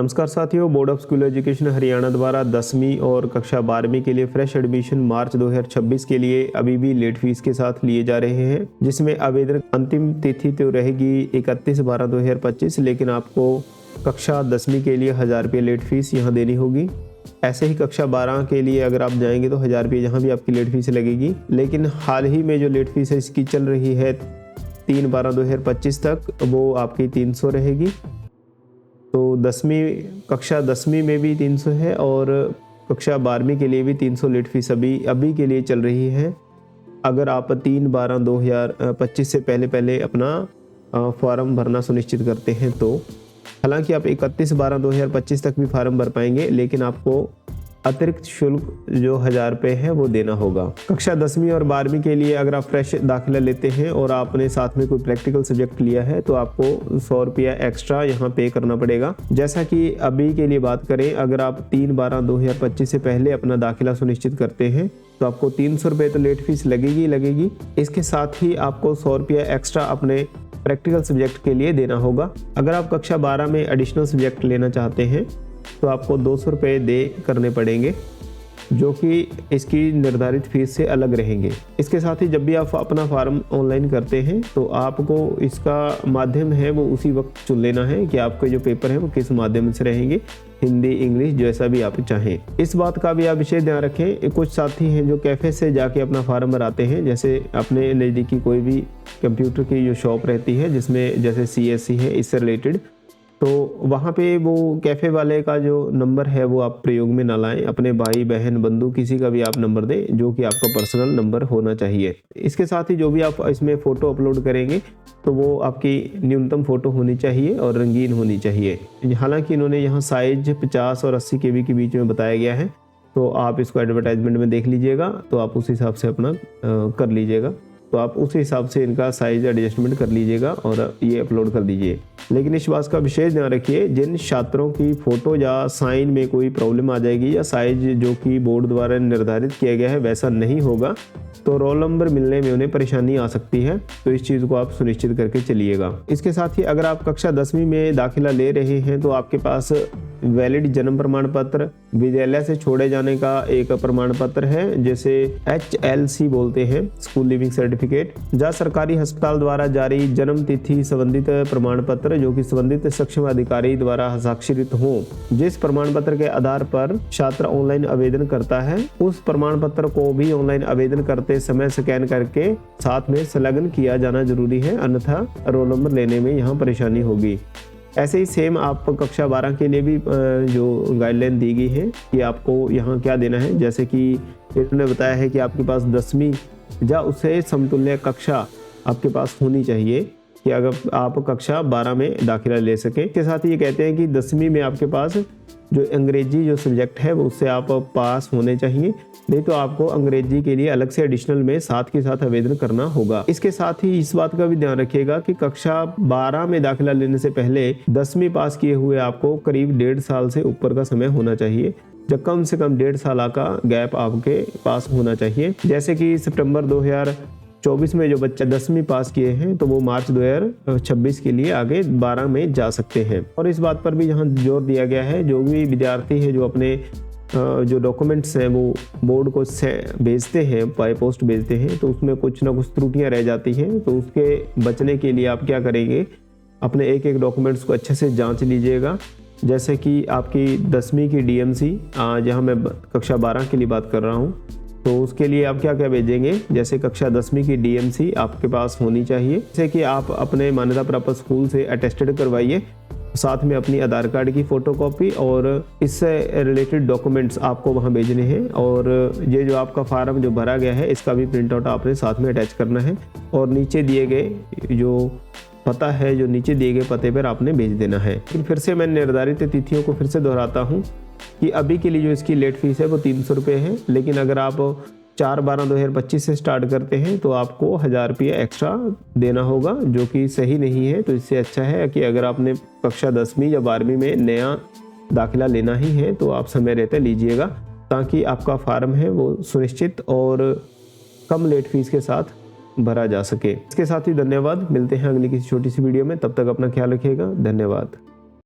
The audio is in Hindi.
नमस्कार साथियों, board of school education Haryana द्वारा 10वीं और कक्षा 12वीं के लिए फ्रेश एडमिशन मार्च 2026 के लिए अभी भी लेट फीस के साथ लिए जा रहे हैं, जिसमें आवेदन अंतिम तिथि तो रहेगी 31/12/2025, लेकिन आपको कक्षा 10वीं के लिए 1000 रुपये लेट फीस यहाँ देनी होगी। ऐसे ही कक्षा 12 के लिए अगर आप जाएंगे तो 1000 रुपये यहाँ भी आपकी लेट फीस लगेगी। लेकिन हाल ही में जो लेट फीस है इसकी चल रही है 3/12/2025 तक, वो आपकी 300 रहेगी। तो कक्षा 10वीं में भी 300 है और कक्षा 12वीं के लिए भी 300 लेट फीस अभी के लिए चल रही है। अगर आप 3/12/2025 से पहले अपना फॉर्म भरना सुनिश्चित करते हैं तो, हालांकि आप 31/12/2025 तक भी फॉर्म भर पाएंगे, लेकिन आपको अतिरिक्त शुल्क जो 1000 रुपये है वो देना होगा। कक्षा 10वीं और 12वीं के लिए अगर आप फ्रेश दाखिला लेते हैं और आपने साथ में कोई प्रैक्टिकल सब्जेक्ट लिया है तो आपको 100 रुपया एक्स्ट्रा यहाँ पे करना पड़ेगा। जैसा कि अभी के लिए बात करें, अगर आप 3/12/2025 से पहले अपना दाखिला सुनिश्चित करते हैं तो आपको 300 रुपये तो लेट फीस लगेगी। इसके साथ ही आपको 100 रुपया एक्स्ट्रा अपने प्रैक्टिकल सब्जेक्ट के लिए देना होगा। अगर आप कक्षा 12 में एडिशनल सब्जेक्ट लेना चाहते हैं तो आपको 200 रुपये करने पड़ेंगे, जो कि इसकी निर्धारित फीस से अलग रहेंगे। इसके साथ ही जब भी आप अपना फॉर्म ऑनलाइन करते हैं तो आपको इसका माध्यम है वो उसी वक्त चुन लेना है कि आपके जो पेपर है वो किस माध्यम से रहेंगे, हिंदी, इंग्लिश, जैसा भी आप चाहें। इस बात का भी आप विशेष ध्यान रखें, कुछ साथी हैं जो कैफ़े से जाके अपना फॉर्म भराते हैं। जैसे अपने नज़दीकी कोई भी कंप्यूटर की जो शॉप रहती है, जिसमें जैसे CSC है, इससे रिलेटेड, तो वहाँ पे वो कैफ़े वाले का जो नंबर है वो आप प्रयोग में ना लाएं। अपने भाई, बहन, बंधु किसी का भी आप नंबर दें जो कि आपका पर्सनल नंबर होना चाहिए। इसके साथ ही जो भी आप इसमें फ़ोटो अपलोड करेंगे तो वो आपकी न्यूनतम फ़ोटो होनी चाहिए और रंगीन होनी चाहिए। हालांकि इन्होंने यहाँ साइज 50 और 80 KB के बीच में बताया गया है, तो आप इसको एडवर्टाइजमेंट में देख लीजिएगा, तो आप उस हिसाब से अपना कर लीजिएगा। तो आप उस हिसाब से इनका साइज एडजस्टमेंट कर लीजिएगा और ये अपलोड कर दीजिए। लेकिन इस बात का विशेष ध्यान रखिए, जिन छात्रों की फ़ोटो या साइन में कोई प्रॉब्लम आ जाएगी या साइज जो कि बोर्ड द्वारा निर्धारित किया गया है वैसा नहीं होगा तो रोल नंबर मिलने में उन्हें परेशानी आ सकती है, तो इस चीज़ को आप सुनिश्चित करके चलिएगा। इसके साथ ही अगर आप कक्षा 10वीं में दाखिला ले रहे हैं तो आपके पास वैलिड जन्म प्रमाण पत्र, विद्यालय से छोड़े जाने का एक प्रमाण पत्र है जिसे HLC बोलते हैं, स्कूल लिविंग सर्टिफिकेट, या सरकारी अस्पताल द्वारा जारी जन्म तिथि संबंधित प्रमाण पत्र जो कि संबंधित सक्षम अधिकारी द्वारा हस्ताक्षरित हो। जिस प्रमाण पत्र के आधार पर छात्र ऑनलाइन आवेदन करता है, उस प्रमाण पत्र को भी ऑनलाइन आवेदन करते समय स्कैन करके साथ में संलग्न किया जाना जरूरी है, अन्यथा रोल नंबर लेने में यहाँ परेशानी होगी। ऐसे ही सेम आप कक्षा 12 के लिए भी जो गाइडलाइन दी गई है कि आपको यहाँ क्या देना है, जैसे कि इन्होंने बताया है कि आपके पास 10वीं या उससे समतुल्य कक्षा आपके पास होनी चाहिए कि अगर आप कक्षा 12 में दाखिला ले सकें। इसके साथ ही ये कहते हैं कि 10वीं में आपके पास जो अंग्रेजी जो सब्जेक्ट है वो उससे आप पास होने चाहिए, नहीं तो आपको अंग्रेजी के लिए अलग से एडिशनल में साथ के साथ आवेदन करना होगा। इसके साथ ही इस बात का भी ध्यान रखिएगा कि कक्षा 12 में दाखिला लेने से पहले 10वीं पास किए हुए आपको करीब 1.5 साल से ऊपर का समय होना चाहिए, जब कम से कम 1.5 साल का गैप आपके पास होना चाहिए। जैसे कि सितंबर 2024 में जो बच्चे 10वीं पास किए हैं तो वो मार्च 2026 के लिए आगे 12 में जा सकते हैं। और इस बात पर भी यहाँ जोर दिया गया है, जो भी विद्यार्थी है जो अपने जो डॉक्यूमेंट्स हैं वो बोर्ड को भेजते हैं, बाय पोस्ट भेजते हैं, तो उसमें कुछ ना कुछ त्रुटियां रह जाती हैं, तो उसके बचने के लिए आप क्या करेंगे, अपने एक डॉक्यूमेंट्स को अच्छे से जांच लीजिएगा। जैसे कि आपकी 10वीं की DMC, जहां मैं कक्षा 12 के लिए बात कर रहा हूं, तो उसके लिए आप क्या क्या भेजेंगे, जैसे कक्षा 10वीं की DMC आपके पास होनी चाहिए, जैसे कि आप अपने मान्यता प्राप्त स्कूल से अटेस्टेड करवाइए, साथ में अपनी आधार कार्ड की फोटोकॉपी और इससे रिलेटेड डॉक्यूमेंट्स आपको वहां भेजने हैं। और ये जो आपका फार्म जो भरा गया है इसका भी प्रिंट आउट आपने साथ में अटैच करना है और नीचे दिए गए जो पता है, जो नीचे दिए गए पते पर आपने भेज देना है। फिर से मैं निर्धारित तिथियों को फिर से दोहराता हूँ कि अभी के लिए जो इसकी लेट फीस है वो 300 रुपये है, लेकिन अगर आप 4/12/2025 से स्टार्ट करते हैं तो आपको 1000 रुपये एक्स्ट्रा देना होगा, जो कि सही नहीं है। तो इससे अच्छा है कि अगर आपने कक्षा 10वीं या 12वीं में नया दाखिला लेना ही है तो आप समय रहते लीजिएगा, ताकि आपका फार्म है वो सुनिश्चित और कम लेट फीस के साथ भरा जा सके। इसके साथ ही धन्यवाद, मिलते हैं अगली किसी छोटी सी वीडियो में, तब तक अपना ख्याल रखिएगा, धन्यवाद।